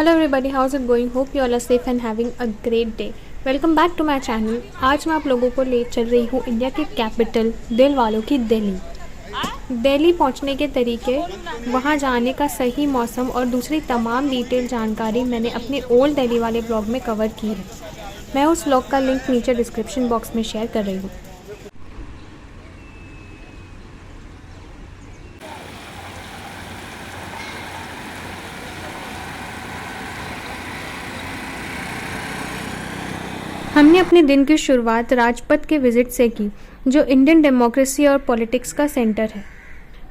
Hello everybody, how's it going? Hope you all are safe and having a great day. Welcome back to my channel. आज मैं आप लोगों को ले चल रही हूँ इंडिया की कैपिटल दिल वालों की दिल्ली। दिल्ली पहुँचने के तरीके, वहाँ जाने का सही मौसम और दूसरी तमाम डिटेल जानकारी मैंने अपने ओल्ड दिल्ली वाले ब्लॉग में कवर की है। मैं उस ब्लॉग का लिंक नीचे डिस्क्रिप्शन बॉक्स में शेयर कर रही हूँ। हमने अपने दिन की शुरुआत राजपथ के विजिट से की, जो इंडियन डेमोक्रेसी और पॉलिटिक्स का सेंटर है।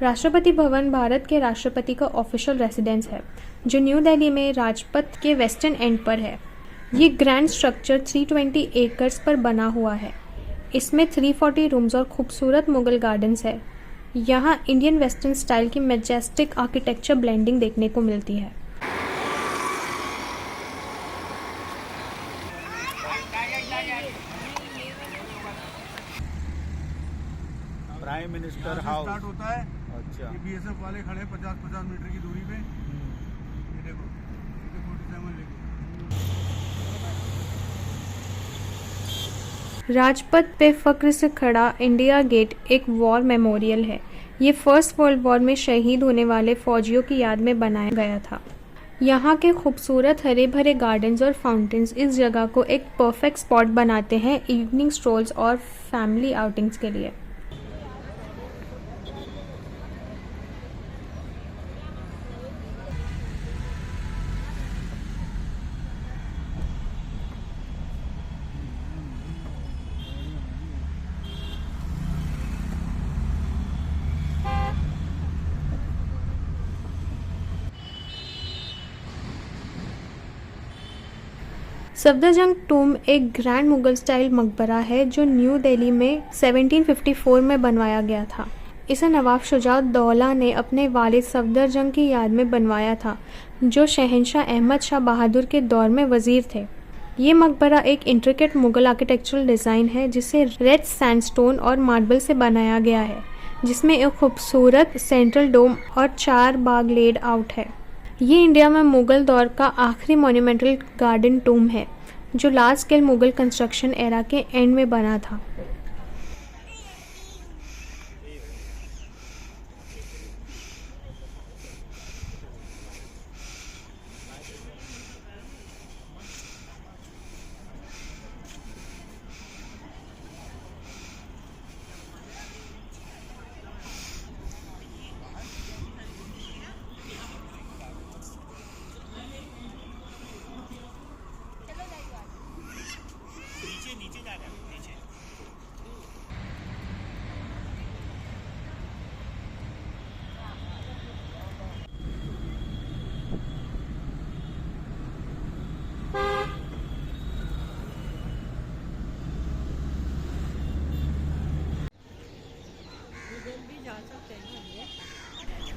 राष्ट्रपति भवन भारत के राष्ट्रपति का ऑफिशियल रेसिडेंस है, जो न्यू दिल्ली में राजपथ के वेस्टर्न एंड पर है। ये ग्रैंड स्ट्रक्चर 320 एकर्स पर बना हुआ है। इसमें 340 रूम्स और खूबसूरत मुगल गार्डन्स है। यहाँ इंडियन वेस्टर्न स्टाइल की मैजेस्टिक आर्किटेक्चर ब्लेंडिंग देखने को मिलती है। प्राइम मिनिस्टर हाउस स्टार्ट होता है। अच्छा, ये बीएसएफ वाले खड़े 50-50 मीटर की दूरी पे। ये देखो, ये 47 लेके। राजपथ पे फख्र से खड़ा इंडिया गेट एक वॉर मेमोरियल है। ये फर्स्ट वर्ल्ड वॉर में शहीद होने वाले फौजियों की याद में बनाया गया था। यहाँ के खूबसूरत हरे भरे गार्डन्स और फाउंटेन्स इस जगह को एक परफेक्ट स्पॉट बनाते हैं इवनिंग स्ट्रोल्स और फैमिली आउटिंग्स के लिए। सफदरजंग टूम एक ग्रैंड मुगल स्टाइल मकबरा है जो न्यू दिल्ली में 1754 में बनवाया गया था। इसे नवाब शुजा-उद-दौला ने अपने वालिद सफदरजंग की याद में बनवाया था, जो शहंशाह अहमद शाह बहादुर के दौर में वजीर थे। ये मकबरा एक इंट्रिकेट मुगल आर्किटेक्चरल डिज़ाइन है जिसे रेड सैंडस्टोन और मार्बल से बनाया गया है, जिसमें एक खूबसूरत सेंट्रल डोम और 4 बाग लेड आउट है। ये इंडिया में मुगल दौर का आखिरी मॉन्यूमेंटल गार्डन टूम है, जो large scale Mughal construction era के एंड में बना था।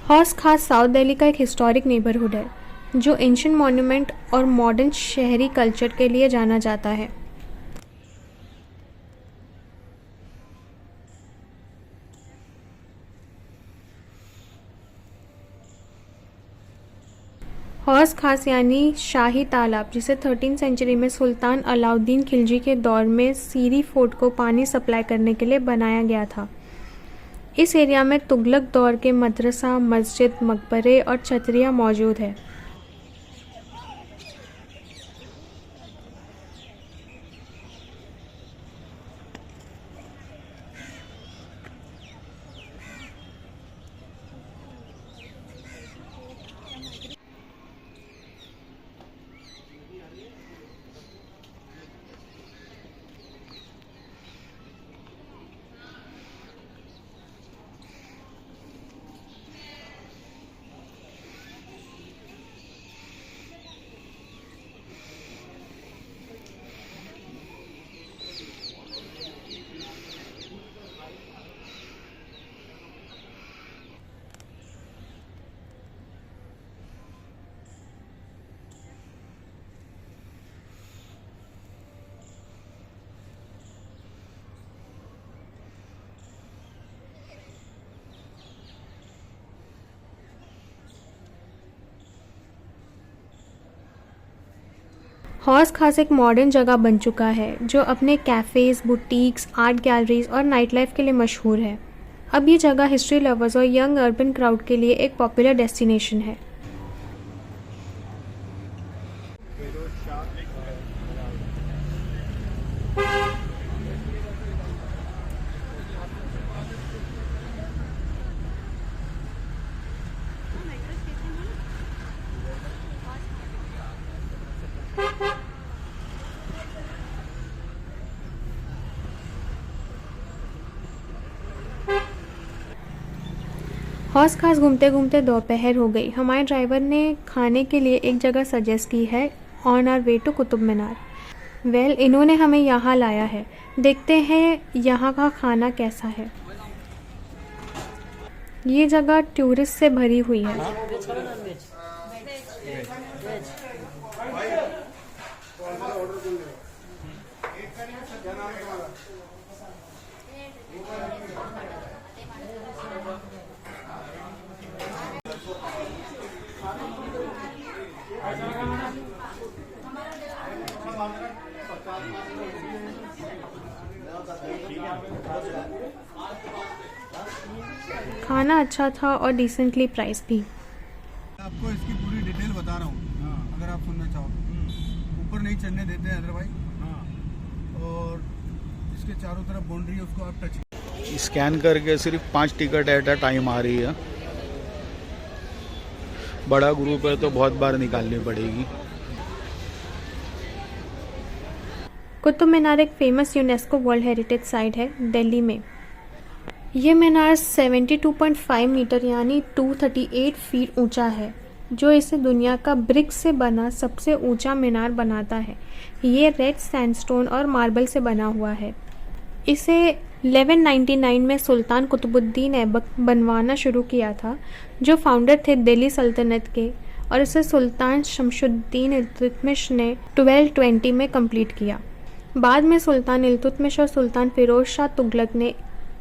हौस खास साउथ दिल्ली का एक हिस्टोरिक नेबरहुड है, जो एंशिएंट मॉन्यूमेंट और मॉडर्न शहरी कल्चर के लिए जाना जाता है। हौस खास यानी शाही तालाब, जिसे 13वीं सेंचुरी में सुल्तान अलाउद्दीन खिलजी के दौर में सीरी फोर्ट को पानी सप्लाई करने के लिए बनाया गया था। इस एरिया में तुगलक दौर के मदरसा, मस्जिद, मकबरे और छतरियाँ मौजूद है। हौस खास एक मॉडर्न जगह बन चुका है जो अपने कैफ़ेज़, बुटीक्स, आर्ट गैलरीज और नाइट लाइफ के लिए मशहूर है। अब ये जगह हिस्ट्री लवर्स और यंग अर्बन क्राउड के लिए एक पॉपुलर डेस्टिनेशन है। हौस खास घूमते घूमते दोपहर हो गई। हमारे ड्राइवर ने खाने के लिए एक जगह सजेस्ट की है on our way to Qutub Minar. इन्होंने हमें यहाँ लाया है। देखते हैं यहाँ का खाना कैसा है। ये जगह टूरिस्ट से भरी हुई है। खाना अच्छा था और डिसेंटली प्राइस भी। आपको इसकी पूरी डिटेल बता रहा हूँ, अगर आप सुनना चाहो तो। ऊपर नहीं चढ़ने देते हैं अदरवाइज, और इसके चारों तरफ बाउंड्री है, उसको आप टच स्कैन करके सिर्फ 5 टिकट एट अ टाइम आ रही है। बड़ा ग्रुप है तो बहुत बार निकालनी पड़ेगी। कुतुब मीनार एक famous UNESCO world heritage site है दिल्ली में। ये मीनार 72.5 मीटर यानी 238 फीट ऊंचा है, जो इसे दुनिया का ब्रिक से बना सबसे ऊंचा मीनार बनाता है। ये रेड सैंडस्टोन और मार्बल से बना हुआ है। इसे 1199 में सुल्तान कुतुबुद्दीन ऐबक बनवाना शुरू किया था, जो फाउंडर थे दिल्ली सल्तनत के, और इसे सुल्तान शमशुद्दीन इल्तुतमिश ने 1220 में कंप्लीट किया। बाद में सुल्तान इल्तुतमिश और सुल्तान फिरोज शाह तुगलक ने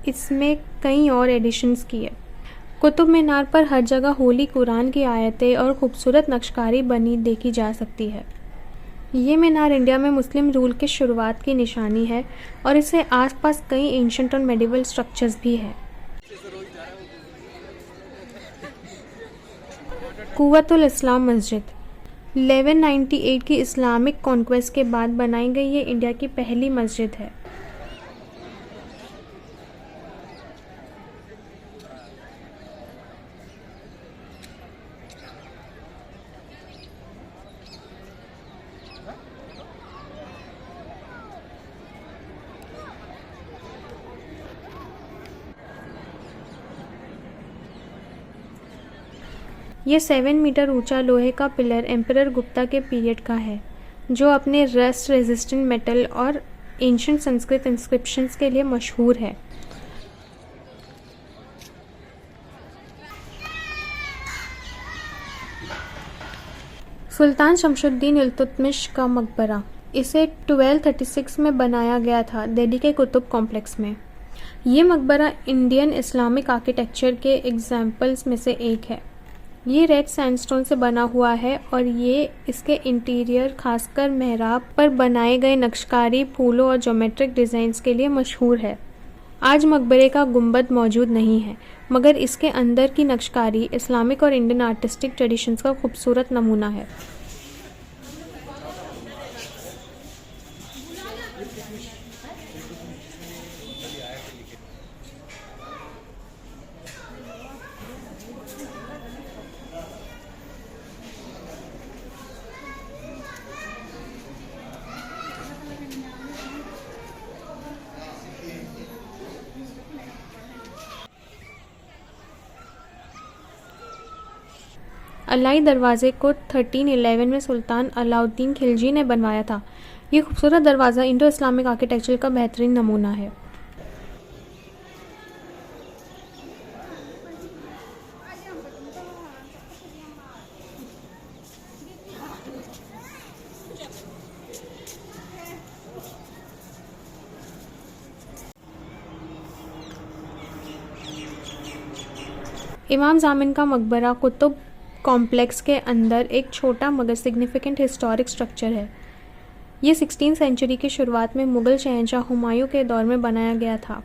इसमें कई और एडिशंस किए। कुतुब मीनार पर हर जगह होली कुरान की आयतें और खूबसूरत नक्शकारी बनी देखी जा सकती है। ये मीनार इंडिया में मुस्लिम रूल की शुरुआत की निशानी है और इसके आसपास कई एंशंट और मेडिवल स्ट्रक्चर्स भी हैं। कुव्वतुल इस्लाम मस्जिद 1198 की इस्लामिक कॉन्क्वेस्ट के बाद बनाई गई ये इंडिया की पहली मस्जिद है। ये 7 मीटर ऊंचा लोहे का पिलर एम्परर गुप्ता के पीरियड का है, जो अपने रस्ट रेजिस्टेंट मेटल और एंशिएंट संस्कृत इंस्क्रिप्शंस के लिए मशहूर है। सुल्तान शमशुद्दीन इल्तुतमिश का मकबरा, इसे 1236 में बनाया गया था दिल्ली के कुतुब कॉम्प्लेक्स में। ये मकबरा इंडियन इस्लामिक आर्किटेक्चर के एग्जाम्पल्स में से एक है। ये रेड सैंडस्टोन से बना हुआ है और ये इसके इंटीरियर खासकर मेहराब पर बनाए गए नक्शकारी फूलों और ज्योमेट्रिक डिज़ाइंस के लिए मशहूर है। आज मकबरे का गुंबद मौजूद नहीं है, मगर इसके अंदर की नक्शकारी इस्लामिक और इंडियन आर्टिस्टिक ट्रेडिशंस का खूबसूरत नमूना है। अलाई दरवाज़े को 1311 में सुल्तान अलाउद्दीन खिलजी ने बनवाया था। ये खूबसूरत दरवाज़ा इंडो इस्लामिक आर्किटेक्चर का बेहतरीन नमूना है। इमाम जामिन का मकबरा कुतुब कॉम्प्लेक्स के अंदर एक छोटा मगर सिग्निफिकेंट हिस्टोरिक स्ट्रक्चर है। ये 16वीं सेंचुरी की शुरुआत में मुग़ल शहंशाह हुमायूं के दौर में बनाया गया था।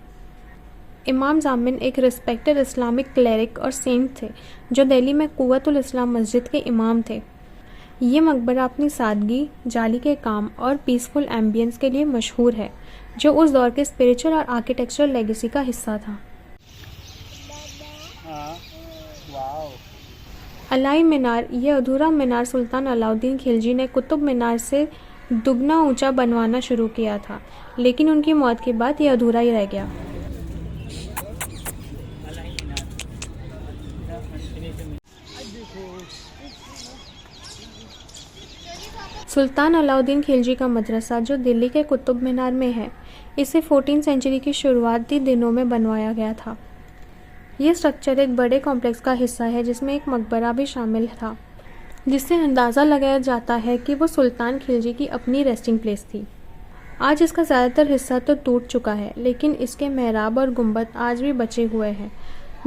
इमाम जामिन एक रिस्पेक्टेड इस्लामिक क्लेरिक और सेंट थे जो दिल्ली में कुव्वतुल इस्लाम मस्जिद के इमाम थे। ये मकबरा अपनी सादगी, जाली के काम और पीसफुल एम्बियंस के लिए मशहूर है, जो उस दौर के स्पिरिचुअल और आर्किटेक्चरल लेगेसी का हिस्सा था। अलाई मीनार, ये अधूरा मीनार सुल्तान अलाउद्दीन खिलजी ने कुतुब मीनार से दुगना ऊंचा बनवाना शुरू किया था, लेकिन उनकी मौत के बाद ये अधूरा ही रह गया। सुल्तान अलाउद्दीन खिलजी का मदरसा जो दिल्ली के कुतुब मीनार में है, इसे 14वीं सेंचुरी की शुरुआती दिनों में बनवाया गया था। ये स्ट्रक्चर एक बड़े कॉम्प्लेक्स का हिस्सा है जिसमें एक मकबरा भी शामिल था, जिससे अंदाज़ा लगाया जाता है कि वो सुल्तान खिलजी की अपनी रेस्टिंग प्लेस थी। आज इसका ज़्यादातर हिस्सा तो टूट चुका है, लेकिन इसके मेहराब और गुंबद आज भी बचे हुए हैं,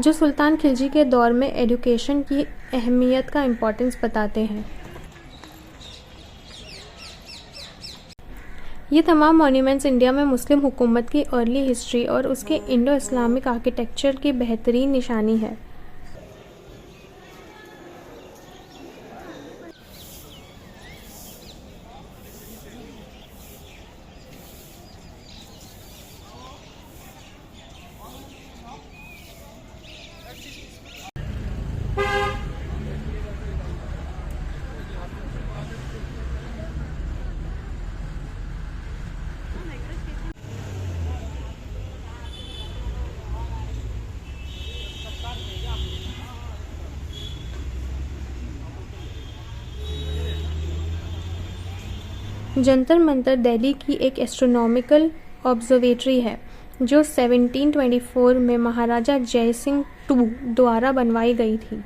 जो सुल्तान खिलजी के दौर में एजुकेशन की अहमियत का इम्पोर्टेंस बताते हैं। ये तमाम मॉन्यूमेंट्स इंडिया में मुस्लिम हुकूमत की अर्ली हिस्ट्री और उसके इंडो इस्लामिक आर्किटेक्चर की बेहतरीन निशानी है। जंतर मंतर दिल्ली की एक एस्ट्रोनॉमिकल ऑब्जर्वेटरी है जो 1724 में महाराजा जय सिंह II द्वारा बनवाई गई थी।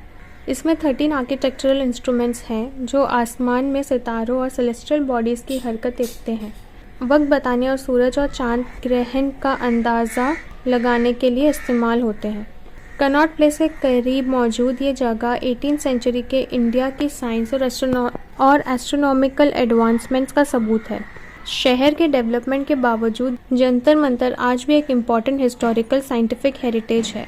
इसमें 13 आर्किटेक्चरल इंस्ट्रूमेंट्स हैं जो आसमान में सितारों और सेलेस्टियल बॉडीज़ की हरकत देखते हैं, वक्त बताने और सूरज और चांद ग्रहण का अंदाज़ा लगाने के लिए इस्तेमाल होते हैं। कनॉट प्लेस के करीब मौजूद ये जगह 18वीं सेंचुरी के इंडिया की साइंस और एस्ट्रोनॉमिकल एडवांसमेंट्स का सबूत है। शहर के डेवलपमेंट के बावजूद जंतर मंतर आज भी एक इम्पॉर्टेंट हिस्टोरिकल साइंटिफिक हेरिटेज है।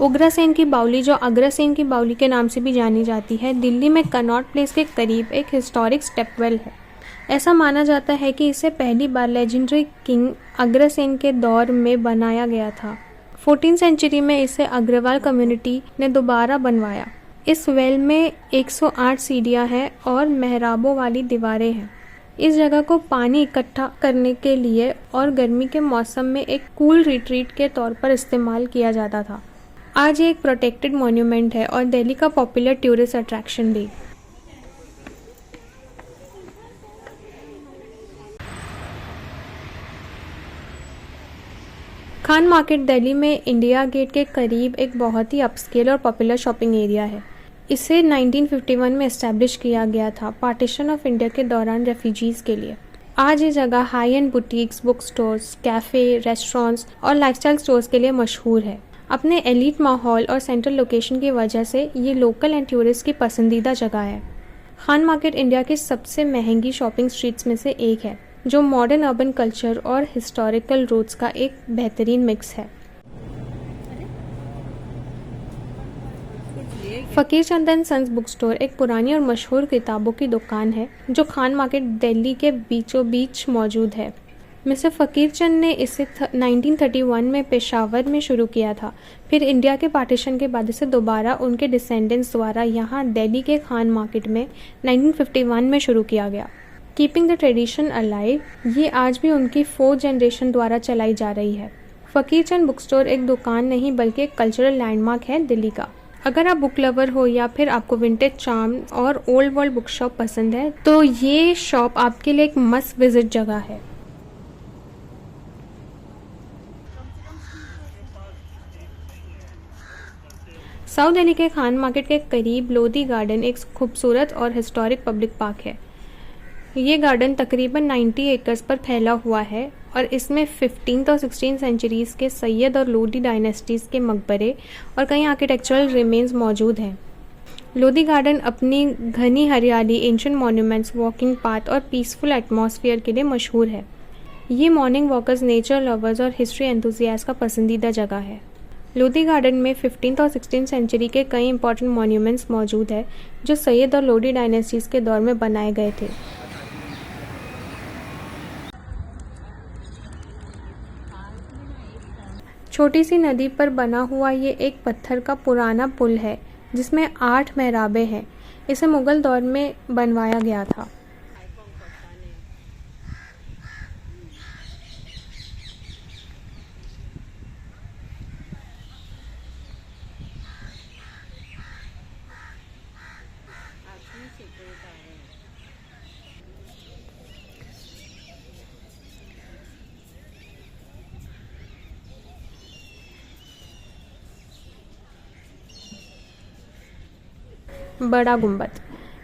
उग्रसेन की बावली, जो अग्रसेन की बावली के नाम से भी जानी जाती है, दिल्ली में कनॉट प्लेस के करीब एक हिस्टोरिक स्टेपवेल है। ऐसा माना जाता है कि इसे पहली बार लेजेंडरी किंग अग्रसेन के दौर में बनाया गया था। 14वीं सेंचुरी में इसे अग्रवाल कम्युनिटी ने दोबारा बनवाया। इस वेल में 108 सीढ़ियाँ हैं और मेहराबों वाली दीवारें हैं। इस जगह को पानी इकट्ठा करने के लिए और गर्मी के मौसम में एक कूल रिट्रीट के तौर पर इस्तेमाल किया जाता था। आज ये एक प्रोटेक्टेड मॉन्यूमेंट है और दिल्ली का पॉपुलर टूरिस्ट अट्रैक्शन भी। खान मार्केट दिल्ली में इंडिया गेट के करीब एक बहुत ही अपस्केल और पॉपुलर शॉपिंग एरिया है। इसे 1951 में इस्टेब्लिश किया गया था पार्टीशन ऑफ इंडिया के दौरान रेफ्यूजीज़ के लिए। आज ये जगह high and boutiques, book stores, cafe, restaurants और लाइफस्टाइल स्टोर्स के लिए मशहूर है। अपने एलीट माहौल और सेंट्रल लोकेशन की वजह से ये लोकल एंड टूरिस्ट की पसंदीदा जगह है। खान मार्केट इंडिया की सबसे महंगी शॉपिंग स्ट्रीट्स में से एक है, जो मॉडर्न अर्बन कल्चर और हिस्टोरिकल रूट्स का एक बेहतरीन मिक्स है। फ़कीर चंद एंड सन्स बुक स्टोर एक पुरानी और मशहूर किताबों की दुकान है जो खान मार्केट दिल्ली के बीचों बीच मौजूद है। मिस्टर फ़कीर चंद ने इसे 1931 में पेशावर में शुरू किया था। फिर इंडिया के पार्टीशन के बाद इसे दोबारा उनके डिसेंडेंट्स द्वारा यहाँ दिल्ली के खान मार्केट में 1951 में शुरू किया गया। कीपिंग द ट्रेडिशन अलाइव, ये आज भी उनकी 4th जनरेशन द्वारा चलाई जा रही है। फ़कीर चंद बुक स्टोर एक दुकान नहीं बल्कि एक कल्चरल लैंडमार्क है दिल्ली का। अगर आप बुक लवर हो या फिर आपको विंटेज चार्म और ओल्ड वर्ल्ड बुक शॉप पसंद है तो ये शॉप आपके लिए एक मस्ट विजिट जगह है। साउथ दिल्ली के खान मार्केट के करीब लोधी गार्डन एक खूबसूरत और हिस्टोरिक पब्लिक पार्क है। ये गार्डन तकरीबन 90 एकर्स पर फैला हुआ है और इसमें 15th और 16th सेंचुरीज़ के सैयद और लोदी डायनेस्टीज़ के मकबरे और कई आर्किटेक्चरल रिमेन्स मौजूद हैं। लोदी गार्डन अपनी घनी हरियाली, एंशिएंट मॉन्यूमेंट्स, वॉकिंग पाथ और पीसफुल एटमॉस्फेयर के लिए मशहूर है। ये मॉर्निंग वॉकर्स, नेचर लवर्स और हिस्ट्री एंथुसियास्ट का पसंदीदा जगह है। लोदी गार्डन में 15th और 16th सेंचुरी के कई इंपॉर्टेंट मॉन्यूमेंट्स मौजूद है जो सैयद और लोदी डायनेस्टीज़ के दौर में बनाए गए थे। छोटी सी नदी पर बना हुआ ये एक पत्थर का पुराना पुल है जिसमें 8 मेहराबें हैं। इसे मुग़ल दौर में बनवाया गया था। बड़ा गुंबद,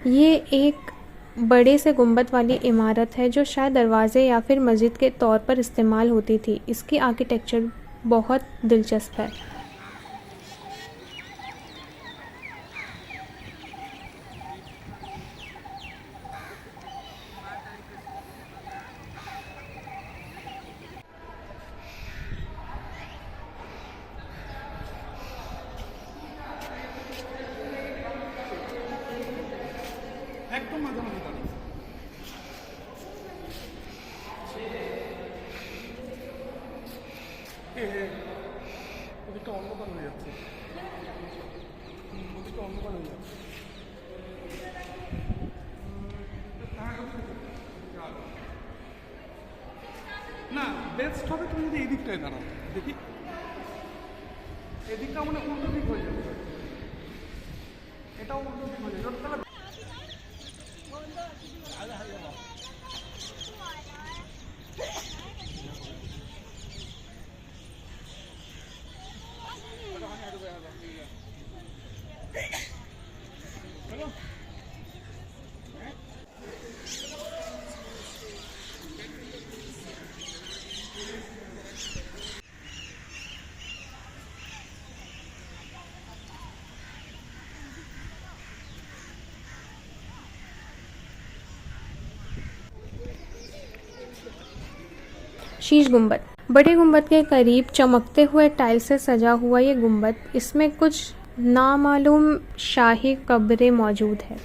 ये एक बड़े से गुंबद वाली इमारत है जो शायद दरवाजे या फिर मस्जिद के तौर पर इस्तेमाल होती थी। इसकी आर्किटेक्चर बहुत दिलचस्प है। একদম মাঝে মাঝে দাঁড়ানো ওদিকটা অন্ধকার হয়ে যাচ্ছে, ওদিকটা অন্ধকার হয়ে যাচ্ছে। না, বেস্ট হবে তুমি যদি এই দিকটায় দাঁড়াও। দেখি এদিকটা মানে উল্টো দিক হয়ে যাবে, এটাও উল্টো দিক হয়ে যাবে। তাহলে शीश गुंबद, बड़े गुंबद के करीब चमकते हुए टाइल से सजा हुआ ये गुंबद, इसमें कुछ नामालूम शाही कब्रें मौजूद है।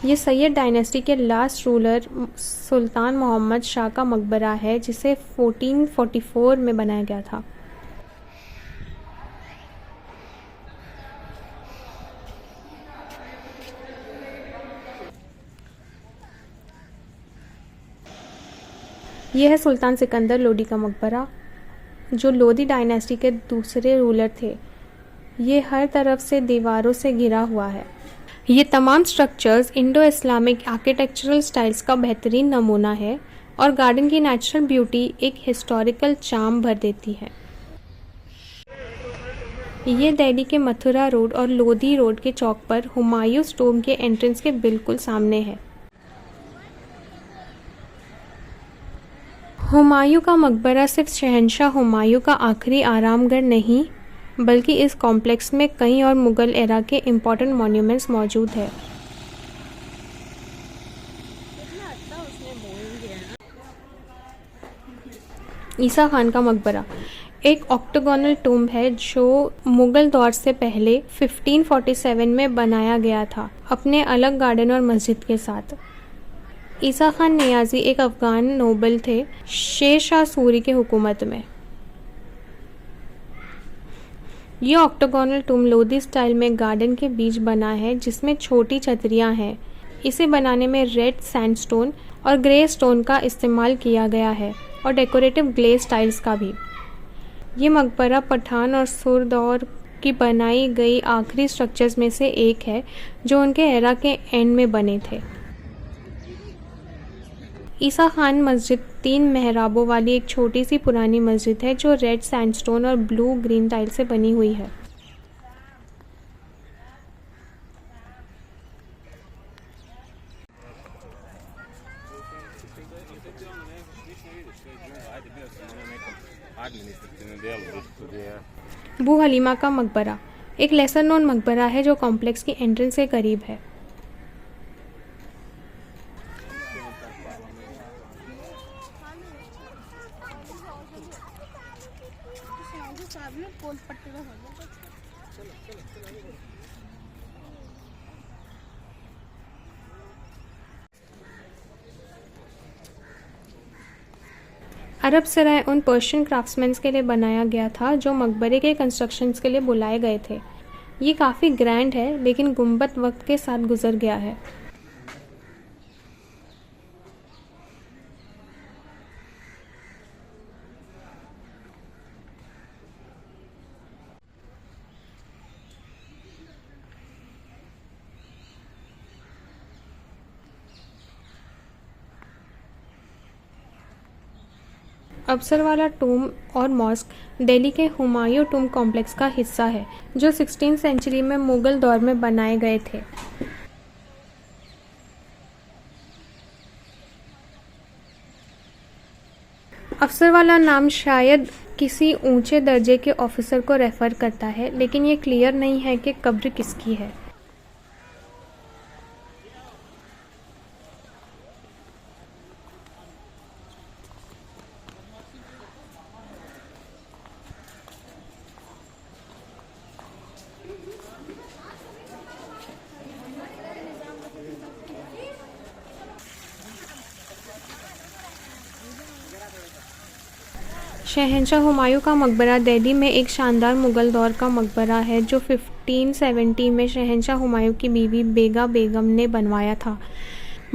ये सैयद डायनेस्टी के लास्ट रूलर सुल्तान मोहम्मद शाह का मकबरा है जिसे 1444 में बनाया गया था। यह है सुल्तान सिकंदर लोदी का मकबरा जो लोदी डायनेस्टी के दूसरे रूलर थे। ये हर तरफ से दीवारों से घिरा हुआ है। ये तमाम structures Indo Islamic architectural styles का बेहतरीन नमूना है और गार्डन की नेचुरल ब्यूटी एक हिस्टोरिकल चार्म भर देती है। ये दिल्ली के मथुरा रोड और लोधी रोड के चौक पर हुमायूं टॉम्ब के एंट्रेंस के बिल्कुल सामने है। हुमायूं का मकबरा सिर्फ शहंशाह हुमायूं का आखिरी आरामगढ़ नहीं बल्कि इस कॉम्प्लेक्स में कई और मुग़ल एरा के इम्पोर्टेंट मॉन्यूमेंट्स मौजूद है। ईसा खान का मकबरा एक ऑक्टागोनल टूम्ब है जो मुग़ल दौर से पहले 1547 में बनाया गया था अपने अलग गार्डन और मस्जिद के साथ। ईसा खान नियाज़ी एक अफ़गान नोबल थे शेर शाह सूरी के हुकूमत में। ये ऑक्टागोनल टूम लोधी स्टाइल में गार्डन के बीच बना है जिसमें छोटी छतरियां हैं। इसे बनाने में रेड सैंडस्टोन और ग्रे स्टोन का इस्तेमाल किया गया है और डेकोरेटिव ग्लेज़ टाइल्स का भी। ये मकबरा पठान और सुर दौर की बनाई गई आखिरी स्ट्रक्चर्स में से एक है जो उनके एरा के एंड में बने थे। ईसा खान मस्जिद 3 मेहराबों वाली एक छोटी सी पुरानी मस्जिद है जो रेड सैंडस्टोन और ब्लू ग्रीन टाइल से बनी हुई है। बू हलीमा का मकबरा एक लेसर नोन मकबरा है जो कॉम्प्लेक्स की एंट्रेंस के करीब है। अरब सराय उन पर्शियन क्राफ्ट्समैन्स के लिए बनाया गया था जो मकबरे के कंस्ट्रक्शंस के लिए बुलाए गए थे। ये काफ़ी ग्रैंड है लेकिन गुंबद वक्त के साथ गुजर गया है। अफसरवाला टूम और मॉस्क दिल्ली के हुमायूं टूम कॉम्प्लेक्स का हिस्सा है जो 16वीं सेंचुरी में मुगल दौर में बनाए गए थे। अफसरवाला नाम शायद किसी ऊंचे दर्जे के ऑफिसर को रेफर करता है लेकिन ये क्लियर नहीं है कि कब्र किसकी है। शहंशाह हुमायूं का मकबरा दिल्ली में एक शानदार मुग़ल दौर का मकबरा है जो 1570 में शहंशाह हुमायूं की बीवी बेगा बेगम ने बनवाया था।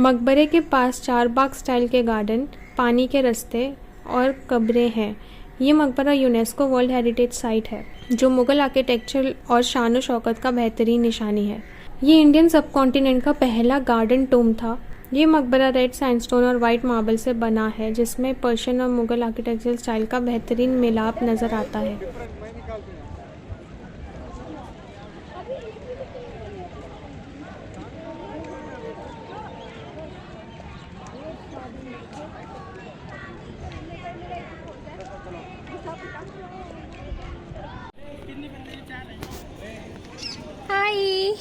मकबरे के पास 4 बाग स्टाइल के गार्डन, पानी के रास्ते और कब्रें हैं। ये मकबरा यूनेस्को वर्ल्ड हेरिटेज साइट है जो मुग़ल आर्किटेक्चर और शान शौकत का बेहतरीन निशानी है। ये इंडियन सब कॉन्टिनेंट का पहला गार्डन टूम था। ये मकबरा रेड सैंडस्टोन और वाइट मार्बल से बना है जिसमें पर्शियन और मुग़ल आर्किटेक्चरल स्टाइल का बेहतरीन मिलाप नज़र आता है। हाय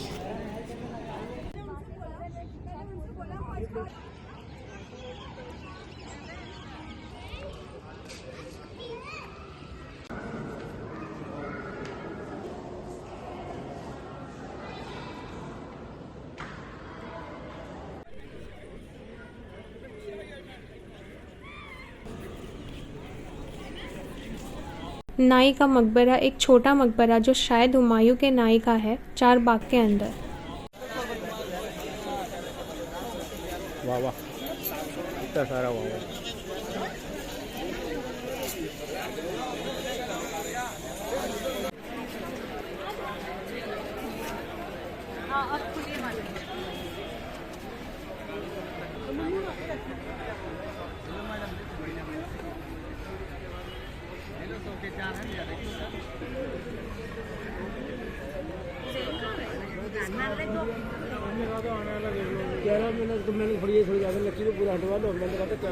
नाई का मकबरा एक छोटा मकबरा जो शायद हुमायूं के नाई का है, 4 बाग के अंदर। वाह वाह, इतना सारा वाह वाह। मैंने थोड़ी ज़्यादा लक्की तो पूरा हटवा लो। मैंने कहा क्या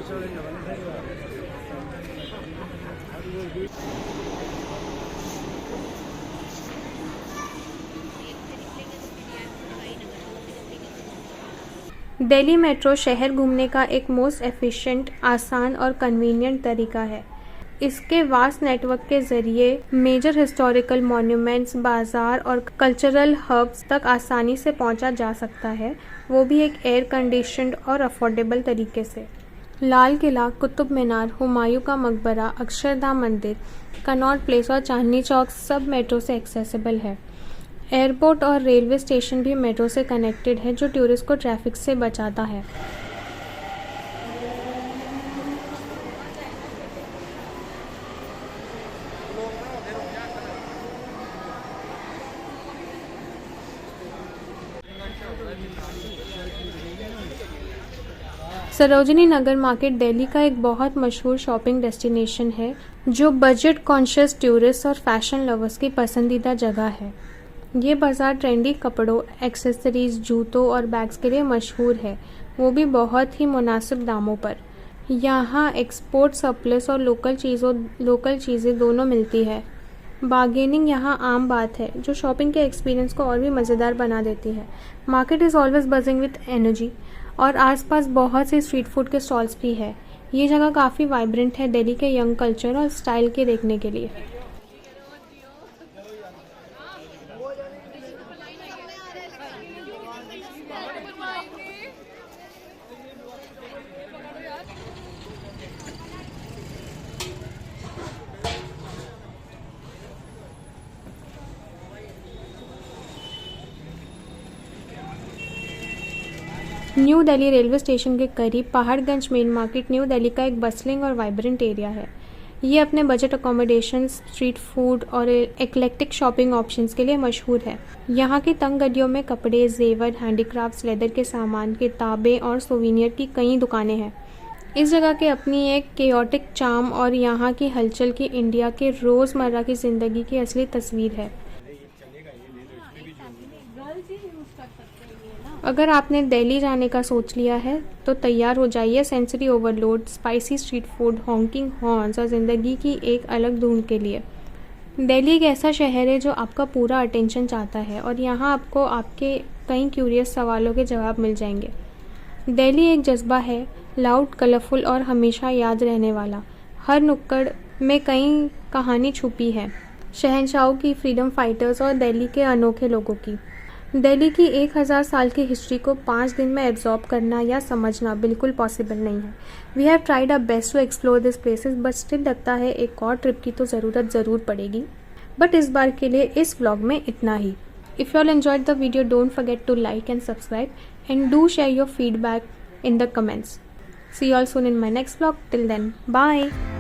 दिल्ली मेट्रो शहर घूमने का एक मोस्ट एफिशिएंट, आसान और कन्वीनियंट तरीका है। इसके वास्ट नेटवर्क के ज़रिए मेजर हिस्टोरिकल मॉन्यूमेंट्स, बाज़ार और कल्चरल हब्स तक आसानी से पहुंचा जा सकता है वो भी एक एयर कंडीशन्ड और अफोर्डेबल तरीके से। लाल किला, कुतुब मीनार, हुमायूं का मकबरा, अक्षरधाम मंदिर, कनॉट प्लेस और चांदनी चौक सब मेट्रो से एक्सेसिबल है। एयरपोर्ट और रेलवे स्टेशन भी मेट्रो से कनेक्टेड है, जो टूरिस्ट को ट्रैफिक से बचाता है। सरोजिनी नगर मार्केट दिल्ली का एक बहुत मशहूर शॉपिंग डेस्टिनेशन है, जो बजट कॉन्शियस टूरिस्ट और फैशन लवर्स की पसंदीदा जगह है। ये बाज़ार ट्रेंडी कपड़ों, एक्सेसरीज, जूतों और बैग्स के लिए मशहूर है, वो भी बहुत ही मुनासिब दामों पर। यहाँ एक्सपोर्ट सरप्लस और लोकल चीज़ें दोनों मिलती है। बार्गेनिंग यहाँ आम बात है, जो शॉपिंग के एक्सपीरियंस को और भी मज़ेदार बना देती है। Market is always buzzing with energy और आसपास बहुत से स्ट्रीट फूड के स्टॉल्स भी है। ये जगह काफ़ी वाइब्रेंट है दिल्ली के यंग कल्चर और स्टाइल के देखने के लिए। न्यू दिल्ली रेलवे स्टेशन के करीब Paharganj main market new Delhi का एक बस्लिंग और वाइब्रेंट एरिया है। ये अपने बजट अकोमोडेशंस, स्ट्रीट फूड और एक्लेक्टिक शॉपिंग ऑप्शंस के लिए मशहूर है। यहाँ की तंग गलियों में कपड़े, जेवर, हैंडीक्राफ्ट्स, लेदर के सामान, किताबें और सोवीनियर की कई दुकानें हैं। इस जगह की अपनी एक केओटिक चार्म और यहाँ की हलचल की इंडिया के रोज़मर्रा की ज़िंदगी की असली तस्वीर है। अगर आपने दिल्ली जाने का सोच लिया है तो तैयार हो जाइए sensory overload, spicy street food, honking horns और ज़िंदगी की एक अलग धुन के लिए। दिल्ली एक ऐसा शहर है जो आपका पूरा अटेंशन चाहता है और यहाँ आपको आपके कई क्यूरियस सवालों के जवाब मिल जाएंगे। दिल्ली एक जज्बा है, लाउड, कलरफुल और हमेशा याद रहने वाला। हर नुक्कड़ में कई कहानी छुपी है, शहंशाहों की, फ्रीडम फाइटर्स और दिल्ली के अनोखे लोगों की। दिल्ली की 1000 साल की हिस्ट्री को 5 दिन में एब्जॉर्ब करना या समझना बिल्कुल पॉसिबल नहीं है। We have tried our best to explore this places, but still लगता है एक और ट्रिप की तो ज़रूरत ज़रूर पड़ेगी। बट इस बार के लिए इस व्लॉग में इतना ही। If you all enjoyed the video, don't forget to like and subscribe and do share your feedback in the comments. See you all soon in my next vlog. Till then, bye.